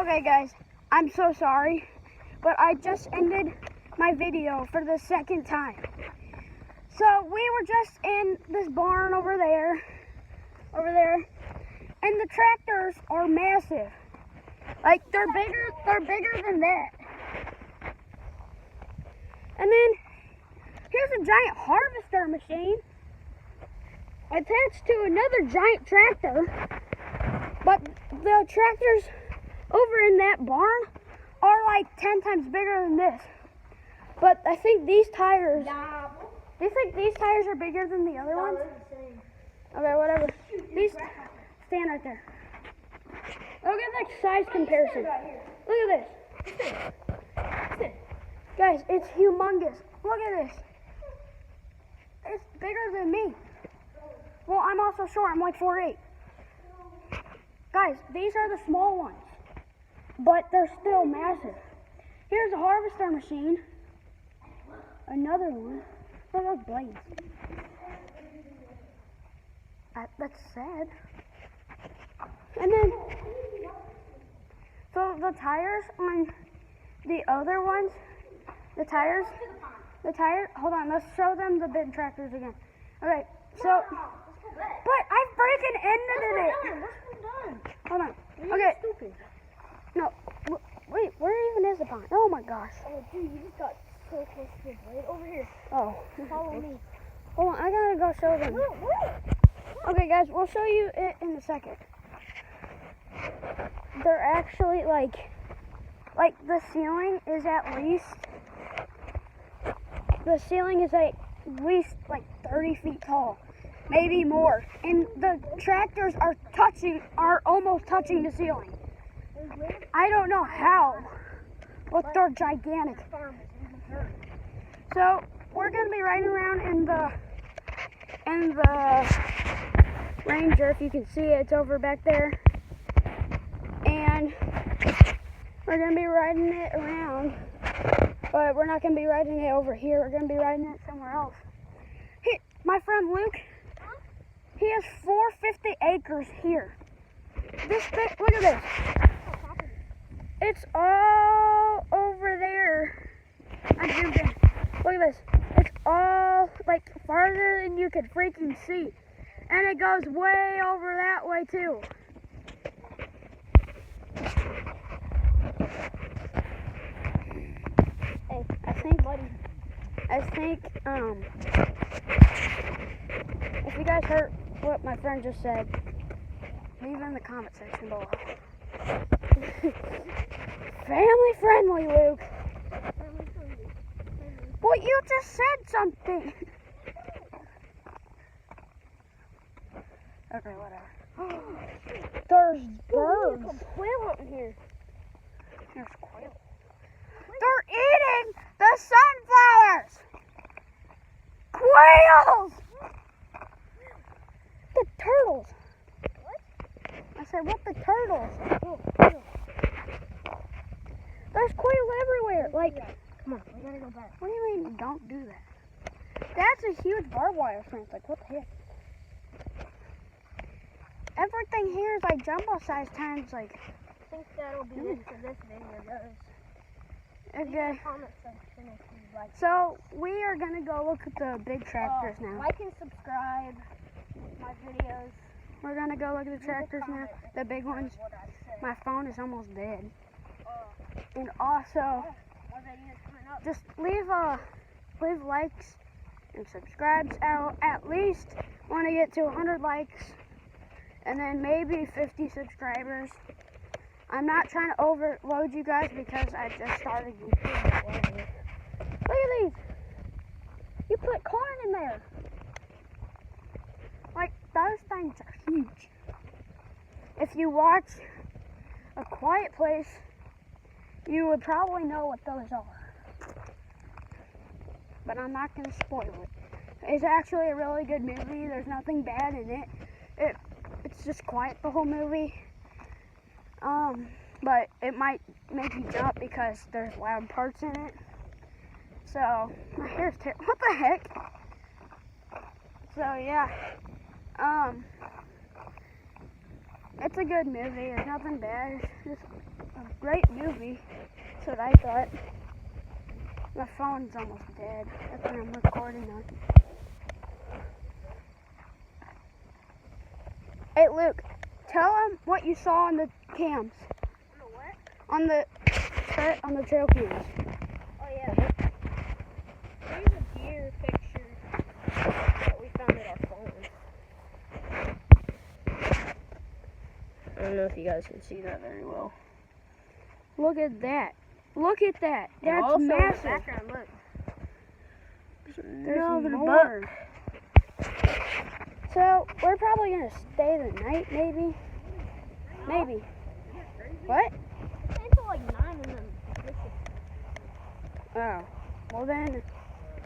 Okay guys, I'm so sorry, but I just ended my video for the second time. So we were just in this barn over there, and the tractors are massive. Like they're bigger than that. And then here's a giant harvester machine attached to another giant tractor. But the tractors over in that barn are like 10 times bigger than this. But I think these tires, do you think these tires are bigger than the other ones? Okay, whatever. These, stand right there. Look at the size comparison. Look at this. Guys, it's humongous. Look at this. It's bigger than me. Well, I'm also short. I'm like 4'8". Guys, these are the small ones, but they're still massive. Here's a harvester machine. Another one. Look at those blades. That's sad. And then, so the tires on the other ones, hold on, let's show them the big tractors again. Okay, so, but I freaking ended it. Hold on. Okay. No, wait, where even is the pond? Oh my gosh. Oh, dude, you just got so close to the blade. Over here. Oh. Follow me. Hold on, I gotta go show them. Okay, guys, we'll show you it in a second. They're actually like the ceiling is at least like 30 feet tall, maybe more. And the tractors are almost touching the ceiling. I don't know how, but they're gigantic. So we're gonna be riding around in the Ranger. If you can see it, it's over back there. And we're going to be riding it around, but we're not going to be riding it over here. We're going to be riding it somewhere else. My friend Luke, he has 450 acres here. This big, look at this. It's all over there. I zoomed in. Look at this. It's all like farther than you could freaking see. And it goes way over that way too. Hey, I think, if you guys heard what my friend just said, leave it in the comment section below. Family friendly, Luke. Well, you just said something. Okay, whatever. There's birds. There's a quail up here. There's quail. They're eating the sunflowers. Quails. The turtles. What? I said, what the turtles? Oh, There's quail everywhere. Like, come on, we gotta go back. what do you mean? Don't do that. That's a huge barbed wire fence. Like, what the heck? Everything here is like jumbo size times like. I think that'll be it for this video, guys. Okay. Comment section if you'd like. So we are gonna go look at the big tractors now. Like and subscribe my videos. We're gonna go look at the tractors now, the big ones. My phone is almost dead. And also, just leave likes and subscribes out. At least want to get to 100 likes. And then maybe 50 subscribers. I'm not trying to overload you guys because I just started YouTube. Look at these. You put corn in there. Like, those things are huge. If you watch A Quiet Place, you would probably know what those are. But I'm not going to spoil it. It's actually a really good movie. There's nothing bad in it. It's just quiet the whole movie. But it might make you jump because there's loud parts in it. So, my hair's terrible. What the heck? So, yeah. It's a good movie. It's nothing bad. It's just a great movie. That's what I thought. My phone's almost dead. That's what I'm recording on. Hey, Luke, tell them what you saw on the cams. On the what? On the trail cams. Oh yeah. Here's a deer picture that we found at our phone. I don't know if you guys can see that very well. Look at that. Look at that. And That's also in the massive. background, look. There's Another more. buck. So we're probably gonna stay the night, maybe. Maybe. What? It's until like 9 and then Oh. Well then,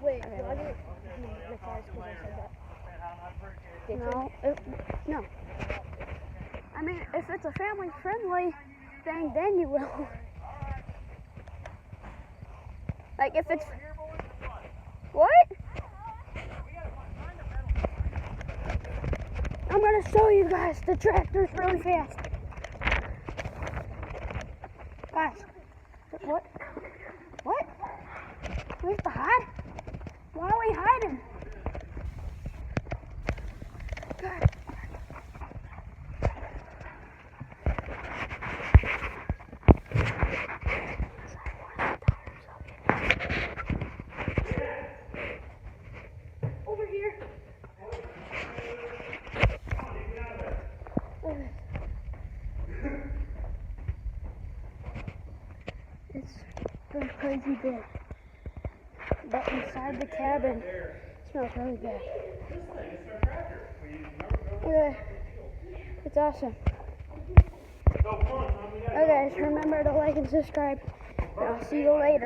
wait, Okay, do I whatever. get the cars because I said that? no. I mean, if it's a family-friendly thing, then you will. Like if it's what? I'm gonna show you guys the tractors really fast. Guys, what? What? We have to hide? Why are we hiding? God. Over here. It's been crazy big. But inside the cabin, it smells really bad. Okay. It's awesome. Okay, guys, remember to like and subscribe. And I'll see you later.